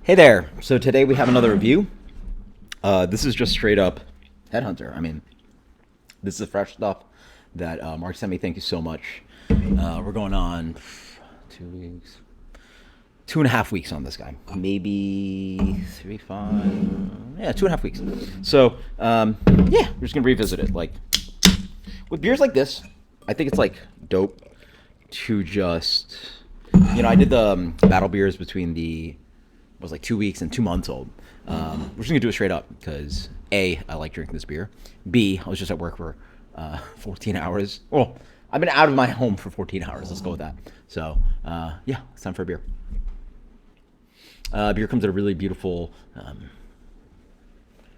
Hey there. So today we have another review. This is just straight up Headhunter. I mean, this is fresh stuff that Mark sent me. Thank you so much. We're going on 2 weeks, 2.5 weeks on this guy. Maybe three, five, yeah, 2.5 weeks. So yeah, we're just gonna revisit it. Like with beers like this, I think it's like dope to just, I did the battle beers between the was like 2 weeks and 2 months old. We're just gonna do it straight up because A, I like drinking this beer. B, I was just at work for 14 hours. Well, I've been out of my home for 14 hours. Let's go with that. So yeah, it's time for a beer. Beer comes in a really beautiful,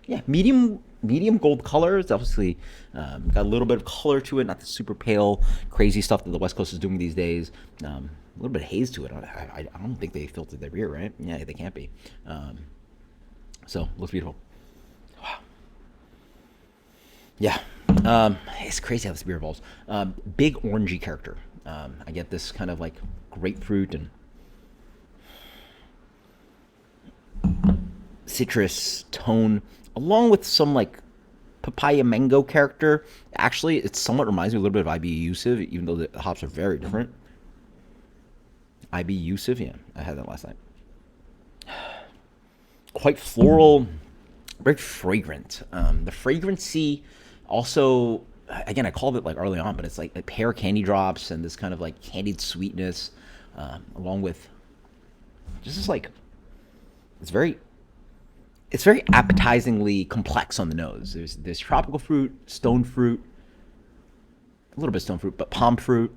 yeah, medium gold color. It's obviously got a little bit of color to it, not the super pale, crazy stuff that the West Coast is doing these days. A little bit of haze to it. I don't think they filtered their beer, right? Yeah, they can't be. So looks beautiful. Wow. Yeah, it's crazy how this beer evolves. Big orangey character. I get this kind of like grapefruit and citrus tone, along with some like papaya mango character. Actually, it somewhat reminds me a little bit of IB Yusuf, even though the hops are very different. IB Yusuf, yeah, I had that last night. Quite floral, very fragrant. The fragrancy also, again, I called it like early on, but it's like pear candy drops and this kind of like candied sweetness, along with just this like, it's very appetizingly complex on the nose. There's tropical fruit, stone fruit, a little bit of stone fruit, but palm fruit,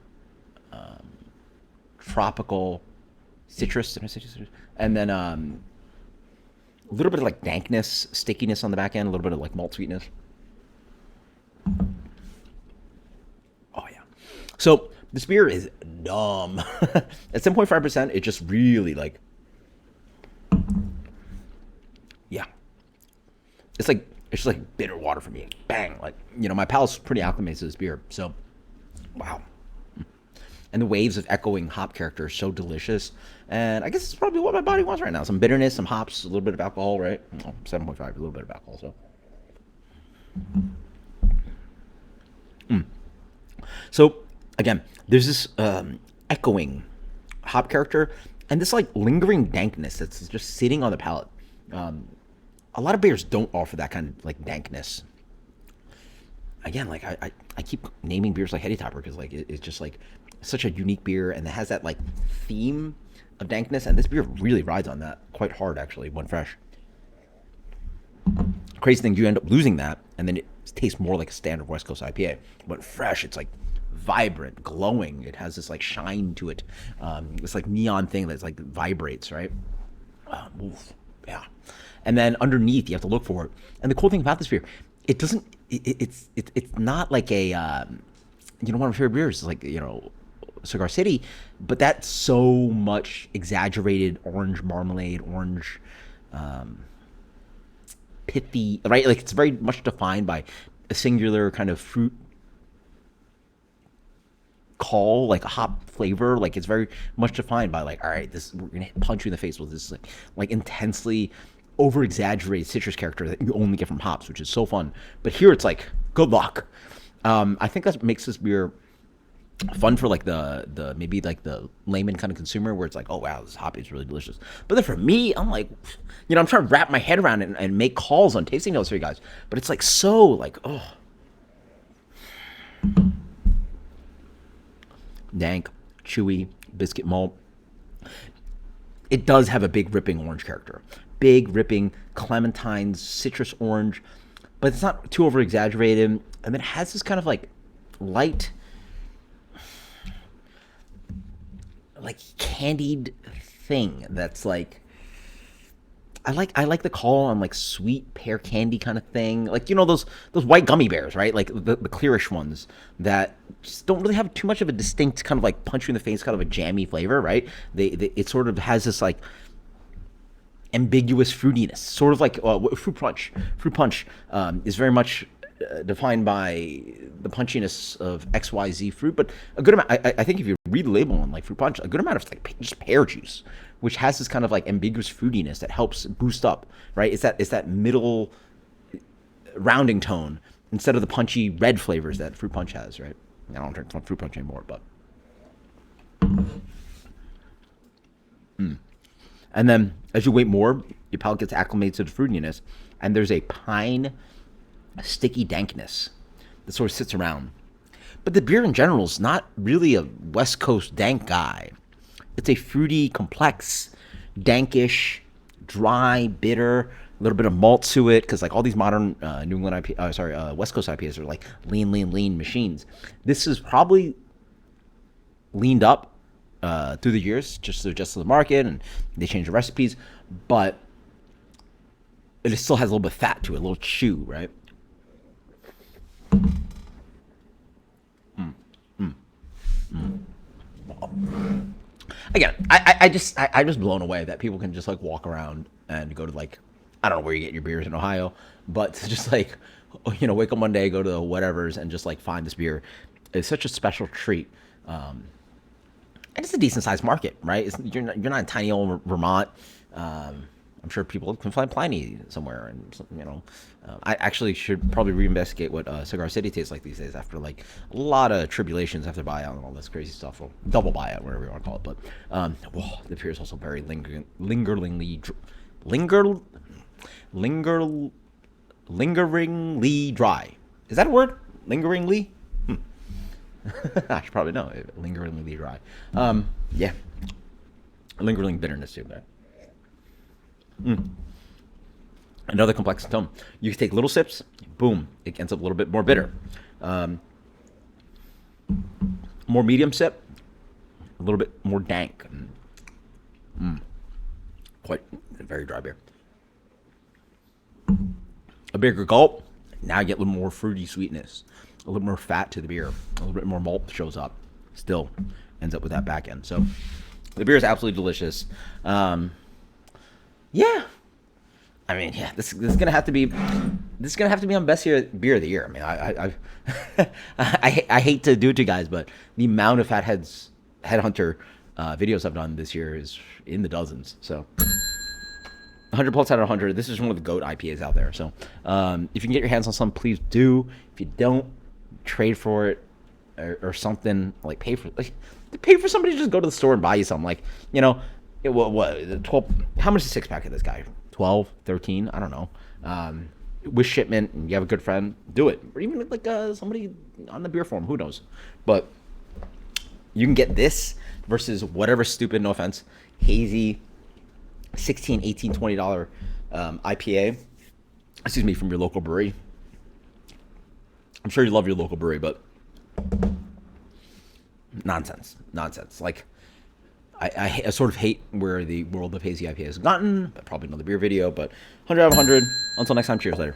tropical citrus, and then a little bit of like dankness, stickiness on the back end, a little bit of like malt sweetness. Oh yeah. So this beer is dumb. At 7.5%, it just really like, yeah. It's just like bitter water for me. Bang. Like, my palate's pretty acclimated to this beer. So, wow. And the waves of echoing hop character are so delicious. And I guess it's probably what my body wants right now. Some bitterness, some hops, a little bit of alcohol, right? 7.5, a little bit of alcohol. So again, there's this echoing hop character and this like lingering dankness that's just sitting on the palate. A lot of beers don't offer that kind of like dankness. Again, like I keep naming beers like Heady Topper because like it's just like such a unique beer and it has that like theme of dankness, and this beer really rides on that quite hard actually when fresh. Crazy thing, you end up losing that and then it tastes more like a standard West Coast IPA. But fresh, it's like vibrant, glowing. It has this like shine to it. This like neon thing that's like vibrates, right? Oof, yeah. And then underneath, you have to look for it. And the cool thing about this beer, it doesn't. It's not like a one of my favorite beers is like Cigar City, but that's so much exaggerated orange marmalade, orange pithy, right? Like it's very much defined by a singular kind of fruit call, like a hop flavor. Like it's very much defined by like, all right, this we're gonna punch you in the face with this like intensely over exaggerated citrus character that you only get from hops, which is so fun. But here it's like good luck. I think that makes this beer fun for like the maybe like the layman kind of consumer where it's like, oh wow, this hop is really delicious. But then for me, I'm like, I'm trying to wrap my head around it and make calls on tasting notes for you guys. But it's like so like, oh, dank, chewy, biscuit malt. It does have a big ripping orange character. Big ripping clementine, citrus orange, but it's not too over exaggerated. And then it has this kind of like light, like candied thing that's like, I like the call on like sweet pear candy kind of thing, like those white gummy bears, right? Like the clearish ones that just don't really have too much of a distinct kind of like punch you in the face kind of a jammy flavor, right? It sort of has this like ambiguous fruitiness, sort of like fruit punch. Fruit punch is very much defined by the punchiness of XYZ fruit, but a good amount. I think if you read the label on like fruit punch, a good amount of like just pear juice, which has this kind of like ambiguous fruitiness that helps boost up, right? It's that middle rounding tone instead of the punchy red flavors that fruit punch has, right? I don't drink fruit punch anymore, but. And then as you wait more, your palate gets acclimated to the fruitiness, and there's a pine, a sticky dankness that sort of sits around. But the beer in general is not really a West Coast dank guy. It's a fruity, complex, dankish, dry, bitter, a little bit of malt to it, because like all these modern New England West Coast IPAs are like lean machines. This is probably leaned up through the years, just to adjust to the market, and they change the recipes, but it still has a little bit of fat to it, a little chew, right? Again, I'm just blown away that people can just like walk around and go to like, I don't know where you get your beers in Ohio, but to just like, wake up one day, go to the whatever's, and just like find this beer is such a special treat. And it's a decent sized market, right? You're not in tiny old Vermont. I'm sure people can find Pliny somewhere, and I actually should probably reinvestigate what Cigar City tastes like these days after like a lot of tribulations after buyout and all this crazy stuff, or double buyout, whatever you want to call it. But the beer is also very lingeringly dry. Is that a word? Lingeringly? I should probably know. Lingeringly dry. Yeah. Lingering bitterness too, man. Another complex tone. You can take little sips, boom, it ends up a little bit more bitter. More medium sip, a little bit more dank. Quite a very dry beer. A bigger gulp, now you get a little more fruity sweetness, a little more fat to the beer, a little bit more malt shows up. Still ends up with that back end. So the beer is absolutely delicious. Yeah. I mean, yeah, this is gonna have to be on best beer of the year. I mean, I hate to do it to you guys, but the amount of Headhunter videos I've done this year is in the dozens. So 100 plus out of 100. This is one of the GOAT IPAs out there. So if you can get your hands on some, please do. If you don't, trade for it or something. Like pay for somebody to just go to the store and buy you something. Like, what 12? How much is a six pack of this guy? 12, 13? I don't know. With shipment, and you have a good friend, do it. Or even like somebody on the beer forum, who knows? But you can get this versus whatever stupid, no offense, hazy $16, $18, $20 IPA. Excuse me, from your local brewery. I'm sure you love your local brewery, but nonsense. Like, I sort of hate where the world of hazy IPA has gotten. Probably another beer video, but 100 out of 100. Until next time, cheers later.